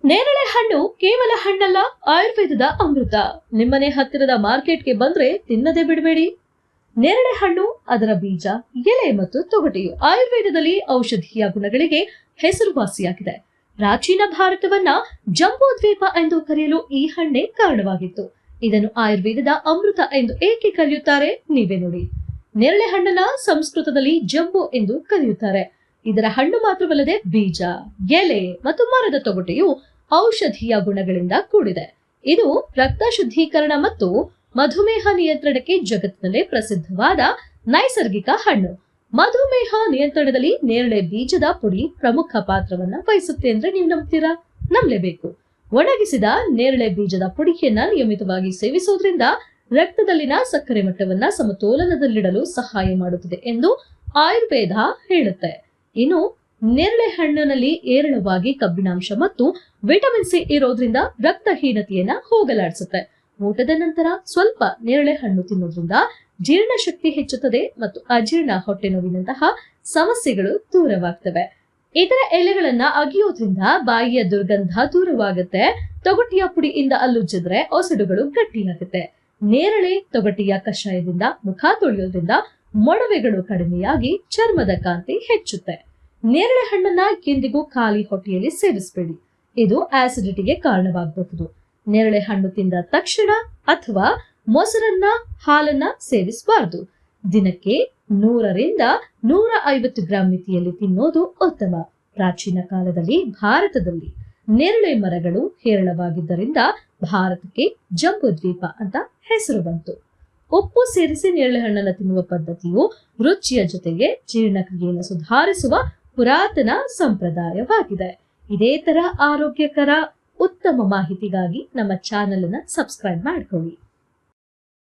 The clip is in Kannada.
ನೇರಳೆ ಹಣ್ಣು ಕೇವಲ ಹಣ್ಣಲ್ಲ, ಆಯುರ್ವೇದದ ಅಮೃತ. ನಿಮ್ಮನೆ ಹತ್ತಿರದ ಮಾರ್ಕೆಟ್ಗೆ ಬಂದ್ರೆ ತಿನ್ನದೆ ಬಿಡಬೇಡಿ. ನೇರಳೆ ಹಣ್ಣು, ಅದರ ಬೀಜ, ಎಲೆ ಮತ್ತು ತೊಗಟೆಯು ಆಯುರ್ವೇದದಲ್ಲಿ ಔಷಧೀಯ ಗುಣಗಳಿಗೆ ಹೆಸರುವಾಸಿಯಾಗಿದೆ. ಪ್ರಾಚೀನ ಭಾರತವನ್ನ ಜಂಬೂ ದ್ವೀಪ ಎಂದು ಕರೆಯಲು ಈ ಹಣ್ಣೆ ಕಾರಣವಾಗಿತ್ತು. ಇದನ್ನು ಆಯುರ್ವೇದದ ಅಮೃತ ಎಂದು ಏಕೆ ಕರೆಯುತ್ತಾರೆ ನೀವೇ ನೋಡಿ. ನೇರಳೆ ಹಣ್ಣನ್ನ ಸಂಸ್ಕೃತದಲ್ಲಿ ಜಂಬೂ ಎಂದು ಕರೆಯುತ್ತಾರೆ. ಇದರ ಹಣ್ಣು ಮಾತ್ರವಲ್ಲದೆ ಬೀಜ, ಎಲೆ ಮತ್ತು ಮರದ ತೊಗಟೆಯು ಔಷಧೀಯ ಗುಣಗಳಿಂದ ಕೂಡಿದೆ. ಇದು ರಕ್ತ ಶುದ್ಧೀಕರಣ ಮತ್ತು ಮಧುಮೇಹ ನಿಯಂತ್ರಣಕ್ಕೆ ಜಗತ್ತಿನಲ್ಲೇ ಪ್ರಸಿದ್ಧವಾದ ನೈಸರ್ಗಿಕ ಹಣ್ಣು. ಮಧುಮೇಹ ನಿಯಂತ್ರಣದಲ್ಲಿ ನೇರಳೆ ಬೀಜದ ಪುಡಿ ಪ್ರಮುಖ ಪಾತ್ರವನ್ನ ವಹಿಸುತ್ತೆ ಅಂದ್ರೆ ನೀವು ನಂಬ್ತೀರಾ? ನಂಬಲೇಬೇಕು. ಒಣಗಿಸಿದ ನೇರಳೆ ಬೀಜದ ಪುಡಿಯನ್ನ ನಿಯಮಿತವಾಗಿ ಸೇವಿಸೋದ್ರಿಂದ ರಕ್ತದಲ್ಲಿನ ಸಕ್ಕರೆ ಮಟ್ಟವನ್ನ ಸಮತೋಲನದಲ್ಲಿಡಲು ಸಹಾಯ ಮಾಡುತ್ತದೆ ಎಂದು ಆಯುರ್ವೇದ ಹೇಳುತ್ತೆ. ಇನ್ನು ನೇರಳೆ ಹಣ್ಣಿನಲ್ಲಿ ಏರಳವಾಗಿ ಕಬ್ಬಿಣಾಂಶ ಮತ್ತು ವಿಟಮಿನ್ ಸಿ ಇರೋದ್ರಿಂದ ರಕ್ತಹೀನತೆಯನ್ನ ಹೋಗಲಾಡಿಸುತ್ತೆ. ಊಟದ ನಂತರ ಸ್ವಲ್ಪ ನೇರಳೆ ಹಣ್ಣು ತಿನ್ನೋದ್ರಿಂದ ಜೀರ್ಣಶಕ್ತಿ ಹೆಚ್ಚುತ್ತದೆ ಮತ್ತು ಅಜೀರ್ಣ, ಹೊಟ್ಟೆ ನೋವಿನಂತಹ ಸಮಸ್ಯೆಗಳು ದೂರವಾಗ್ತವೆ. ಇದರ ಎಲೆಗಳನ್ನ ಅಗಿಯೋದ್ರಿಂದ ಬಾಯಿಯ ದುರ್ಗಂಧ ದೂರವಾಗುತ್ತೆ. ತೊಗಟೆಯ ಪುಡಿಯಿಂದ ಅಲ್ಲುಜ್ಜಿದ್ರೆ ಒಸಡುಗಳು ಗಟ್ಟಿಯಾಗುತ್ತೆ. ನೇರಳೆ ತೊಗಟೆಯ ಕಷಾಯದಿಂದ ಮುಖ ತೊಳೆಯೋದ್ರಿಂದ ಮೊಡವೆಗಳು ಕಡಿಮೆಯಾಗಿ ಚರ್ಮದ ಕಾಂತಿ ಹೆಚ್ಚುತ್ತೆ. ನೇರಳೆ ಹಣ್ಣನ್ನ ಎಂದಿಗೂ ಖಾಲಿ ಹೊಟ್ಟೆಯಲ್ಲಿ ಸೇವಿಸಬೇಡಿ. ಇದು ಆಸಿಡಿಟಿಗೆ ಕಾರಣವಾಗಬಹುದು. ನೇರಳೆ ಹಣ್ಣು ತಿಂದ ತಕ್ಷಣ ಅಥವಾ ಮೊಸರನ್ನ, ಹಾಲನ್ನ ಸೇವಿಸಬಾರದು. ದಿನಕ್ಕೆ 100 ರಿಂದ 150 ಗ್ರಾಂ ಮಿತಿಯಲ್ಲಿ ತಿನ್ನೋದು ಉತ್ತಮ. ಪ್ರಾಚೀನ ಕಾಲದಲ್ಲಿ ಭಾರತದಲ್ಲಿ ನೇರಳೆ ಮರಗಳು ಹೇರಳವಾಗಿದ್ದರಿಂದ ಭಾರತಕ್ಕೆ ಜಂಬೂ ದ್ವೀಪ ಅಂತ ಹೆಸರು ಬಂತು. ಉಪ್ಪು ಸೇರಿಸಿ ನೇರಳೆ ಹಣ್ಣನ್ನು ತಿನ್ನುವ ಪದ್ಧತಿಯು ರುಚಿಯ ಜೊತೆಗೆ ಜೀರ್ಣಕ್ರಿಯೆಯನ್ನು ಸುಧಾರಿಸುವ ಪುರಾತನ ಸಂಪ್ರದಾಯವಾಗಿದೆ. ಇದೇ ತರ ಆರೋಗ್ಯಕರ ಉತ್ತಮ ಮಾಹಿತಿಗಾಗಿ ನಮ್ಮ ಚಾನೆಲ್ ಅನ್ನು ಸಬ್ಸ್ಕ್ರೈಬ್ ಮಾಡ್ಕೊಳ್ಳಿ.